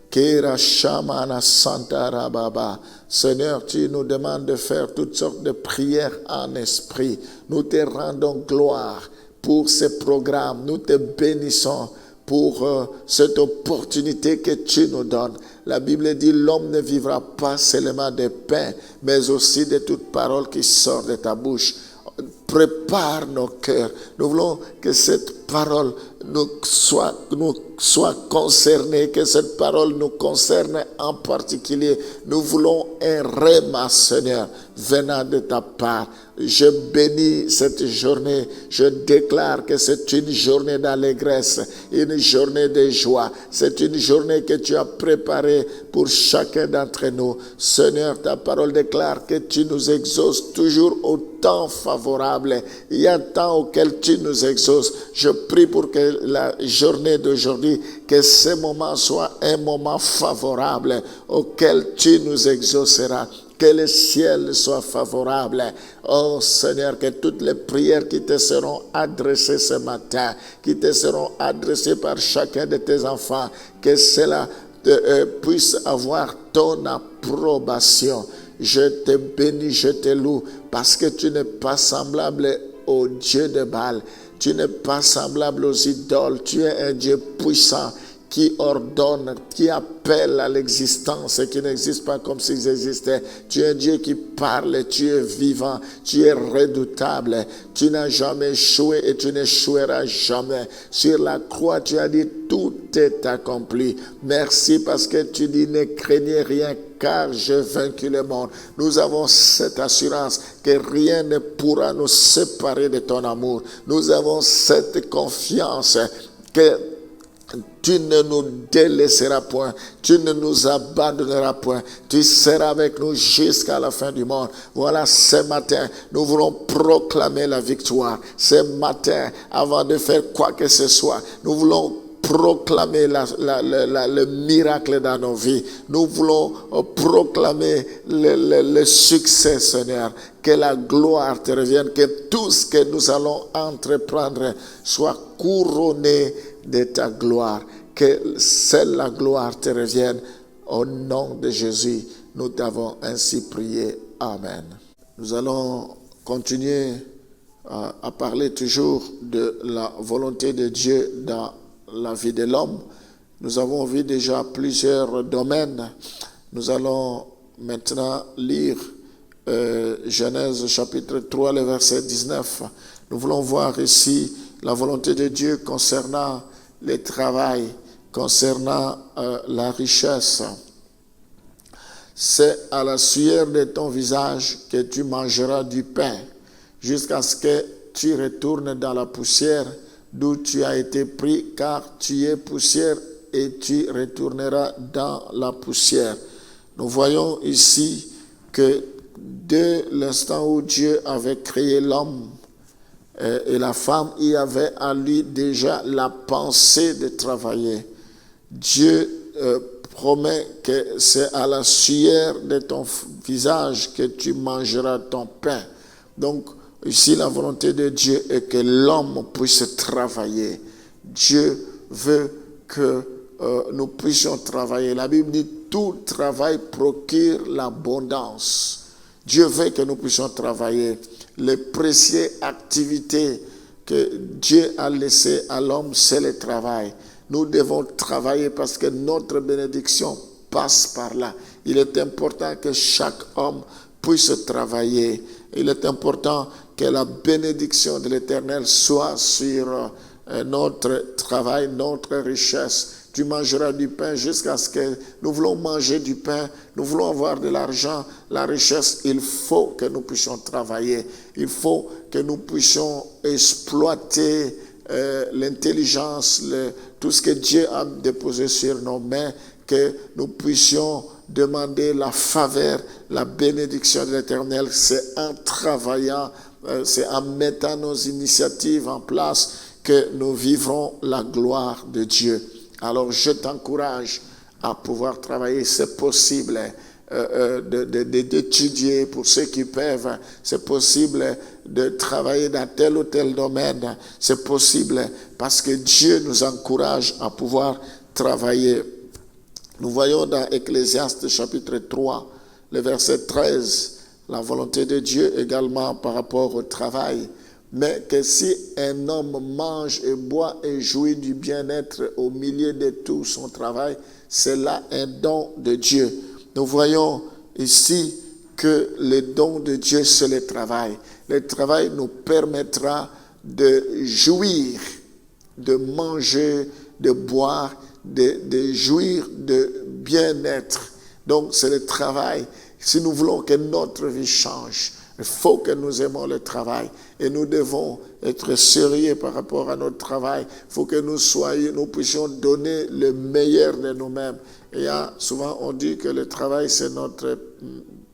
Kera Shamana Santa Rababa. Seigneur, tu nous demandes de faire toutes sortes de prières en esprit. Nous te rendons gloire pour ces programmes. Nous te bénissons pour cette opportunité que tu nous donnes. La Bible dit, l'homme ne vivra pas seulement de pain, mais aussi de toute parole qui sort de ta bouche. Prépare nos cœurs. Nous voulons que cette parole nous soit concernée, que cette parole nous concerne en particulier. Nous voulons un réma, Seigneur, venant de ta part. Je bénis cette journée. Je déclare que c'est une journée d'allégresse, une journée de joie. C'est une journée que tu as préparée pour chacun d'entre nous. Seigneur, ta parole déclare que tu nous exauces toujours au temps favorable. Il y a un temps auquel tu nous exauces. Je prie pour que la journée d'aujourd'hui, que ce moment soit un moment favorable auquel tu nous exauceras. Que le ciel soit favorable. Oh Seigneur, que toutes les prières qui te seront adressées ce matin, qui te seront adressées par chacun de tes enfants, que cela puisse avoir ton approbation. Je te bénis, je te loue, parce que tu n'es pas semblable au Dieu de Baal. Tu n'es pas semblable aux idoles. Tu es un Dieu puissant qui ordonne, qui appelle à l'existence et qui n'existe pas comme s'ils existaient. Tu es un Dieu qui parle, tu es vivant, tu es redoutable. Tu n'as jamais échoué et tu n'échoueras jamais. Sur la croix, tu as dit, tout est accompli. Merci parce que tu dis, ne craignez rien car j'ai vaincu le monde. Nous avons cette assurance que rien ne pourra nous séparer de ton amour. Nous avons cette confiance que tu ne nous délaisseras point, tu ne nous abandonneras point, tu seras avec nous jusqu'à la fin du monde. Voilà, ce matin, nous voulons proclamer la victoire. Ce matin, avant de faire quoi que ce soit, nous voulons proclamer le miracle dans nos vies. Nous voulons proclamer le succès, Seigneur. Que la gloire te revienne, que tout ce que nous allons entreprendre soit couronné de ta gloire. Que seule la gloire te revienne. Au nom de Jésus, nous t'avons ainsi prié. Amen. Nous allons continuer à parler toujours de la volonté de Dieu dans la vie de l'homme. Nous avons vu déjà plusieurs domaines. Nous allons maintenant lire Genèse chapitre 3, le verset 19. Nous voulons voir ici la volonté de Dieu concernant le travail, concernant la richesse. C'est à la sueur de ton visage que tu mangeras du pain, jusqu'à ce que tu retournes dans la poussière d'où tu as été pris, car tu es poussière et tu retourneras dans la poussière. Nous voyons ici que dès l'instant où Dieu avait créé l'homme et la femme, il y avait à lui déjà la pensée de travailler. Dieu promet que c'est à la sueur de ton visage que tu mangeras ton pain. Donc, ici, la volonté de Dieu est que l'homme puisse travailler. Dieu veut que nous puissions travailler. La Bible dit, tout travail procure l'abondance. Dieu veut que nous puissions travailler. Les précieuses activités que Dieu a laissées à l'homme, c'est le travail. Nous devons travailler parce que notre bénédiction passe par là. Il est important que chaque homme puisse travailler. Il est important que la bénédiction de l'Éternel soit sur notre travail, notre richesse. Tu mangeras du pain jusqu'à ce que nous voulons manger du pain, nous voulons avoir de l'argent, la richesse. Il faut que nous puissions travailler. Il faut que nous puissions exploiter l'intelligence, tout ce que Dieu a déposé sur nos mains, que nous puissions demander la faveur, la bénédiction de l'Éternel. C'est en travaillant, c'est en mettant nos initiatives en place que nous vivrons la gloire de Dieu. Alors je t'encourage à pouvoir travailler, c'est possible d'étudier pour ceux qui peuvent, c'est possible de travailler dans tel ou tel domaine, c'est possible parce que Dieu nous encourage à pouvoir travailler. Nous voyons dans Ecclésiaste chapitre 3, le verset 13, la volonté de Dieu également par rapport au travail. Mais que si un homme mange et boit et jouit du bien-être au milieu de tout son travail, c'est là un don de Dieu. Nous voyons ici que le don de Dieu, c'est le travail. Le travail nous permettra de jouir, de manger, de boire, de jouir de bien-être. Donc, c'est le travail. Si nous voulons que notre vie change, il faut que nous aimons le travail et nous devons être sérieux par rapport à notre travail. Il faut que nous puissions donner le meilleur de nous-mêmes. Et souvent, on dit que le travail, c'est notre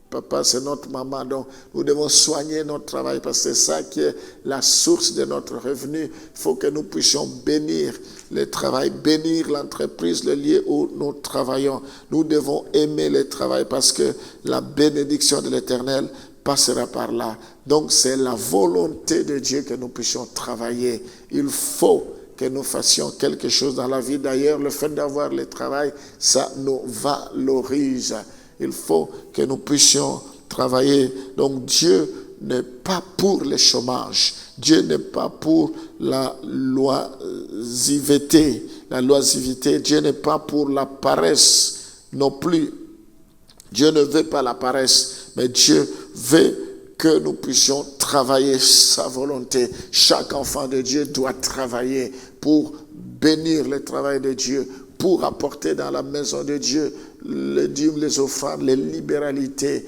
papa, c'est notre maman. Donc, nous devons soigner notre travail parce que c'est ça qui est la source de notre revenu. Il faut que nous puissions bénir le travail, bénir l'entreprise, le lieu où nous travaillons. Nous devons aimer le travail parce que la bénédiction de l'Éternel passera par là. Donc, c'est la volonté de Dieu que nous puissions travailler. Il faut que nous fassions quelque chose dans la vie. D'ailleurs, le fait d'avoir le travail, ça nous valorise. Il faut que nous puissions travailler. Donc, Dieu n'est pas pour le chômage. Dieu n'est pas pour la loisiveté. Dieu n'est pas pour la paresse non plus. Dieu ne veut pas la paresse, mais Dieu veut que nous puissions travailler sa volonté. Chaque enfant de Dieu doit travailler pour bénir le travail de Dieu, pour apporter dans la maison de Dieu les dîmes, les offrandes, les libéralités.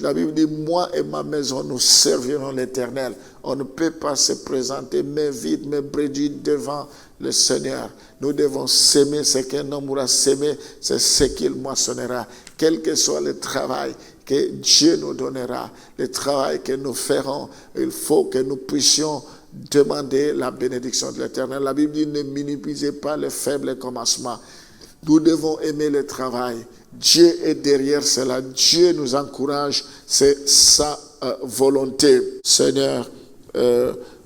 La Bible dit, moi et ma maison, nous servirons l'Éternel. On ne peut pas se présenter main vide, main bredouille devant le Seigneur. Nous devons s'aimer. Ce qu'un homme aura s'aimer, c'est ce qu'il moissonnera. Quel que soit le travail que Dieu nous donnera, le travail que nous ferons, il faut que nous puissions demander la bénédiction de l'Éternel. La Bible dit, ne minimisez pas le faible commencement. Nous devons aimer le travail. Dieu est derrière cela. Dieu nous encourage. C'est sa volonté. Seigneur,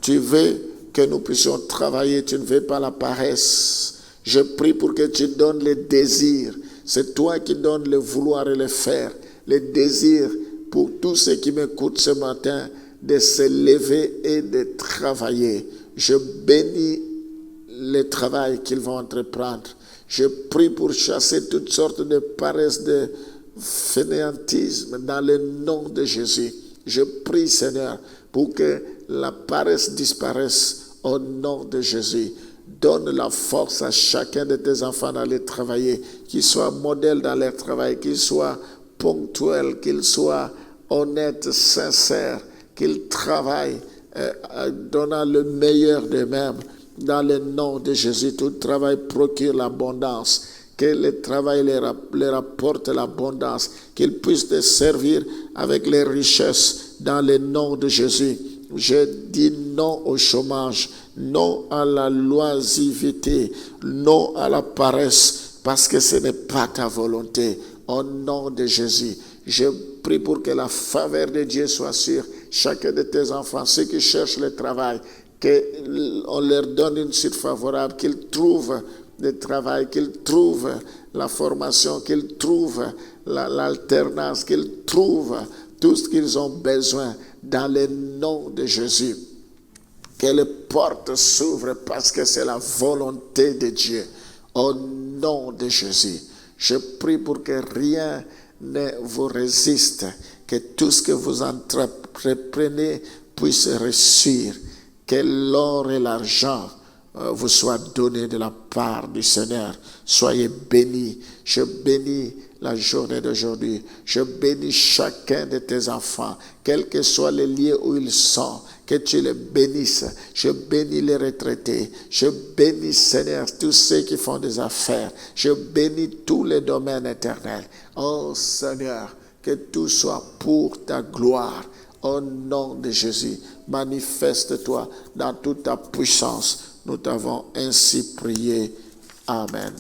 tu veux que nous puissions travailler. Tu ne veux pas la paresse. Je prie pour que tu donnes le désir. C'est toi qui donnes le vouloir et le faire. Le désir pour tous ceux qui m'écoutent ce matin de se lever et de travailler. Je bénis le travail qu'ils vont entreprendre. Je prie pour chasser toutes sortes de paresse, de fainéantisme dans le nom de Jésus. Je prie, Seigneur, pour que la paresse disparaisse au nom de Jésus. Donne la force à chacun de tes enfants d'aller travailler, qu'ils soient modèles dans leur travail, qu'ils soient ponctuels, qu'ils soient honnêtes, sincères, qu'ils travaillent donnant le meilleur d'eux-mêmes. Dans le nom de Jésus, tout travail procure l'abondance. Que le travail leur apporte l'abondance. Qu'ils puissent te servir avec les richesses dans le nom de Jésus. Je dis non au chômage, non à la loisiveté, non à la paresse, parce que ce n'est pas ta volonté. Au nom de Jésus, je prie pour que la faveur de Dieu soit sur chacun de tes enfants, ceux qui cherchent le travail, qu'on leur donne une suite favorable, qu'ils trouvent le travail, qu'ils trouvent la formation, qu'ils trouvent l'alternance, qu'ils trouvent tout ce qu'ils ont besoin dans le nom de Jésus. Que les portes s'ouvrent parce que c'est la volonté de Dieu. Au nom de Jésus, je prie pour que rien ne vous résiste, que tout ce que vous entreprenez puisse réussir. Que l'or et l'argent vous soient donnés de la part du Seigneur. Soyez bénis. Je bénis la journée d'aujourd'hui. Je bénis chacun de tes enfants, quels que soient les lieux où ils sont. Que tu les bénisses. Je bénis les retraités. Je bénis, Seigneur, tous ceux qui font des affaires. Je bénis tous les domaines éternels. Oh Seigneur, que tout soit pour ta gloire. Au nom de Jésus, manifeste-toi dans toute ta puissance. Nous t'avons ainsi prié. Amen.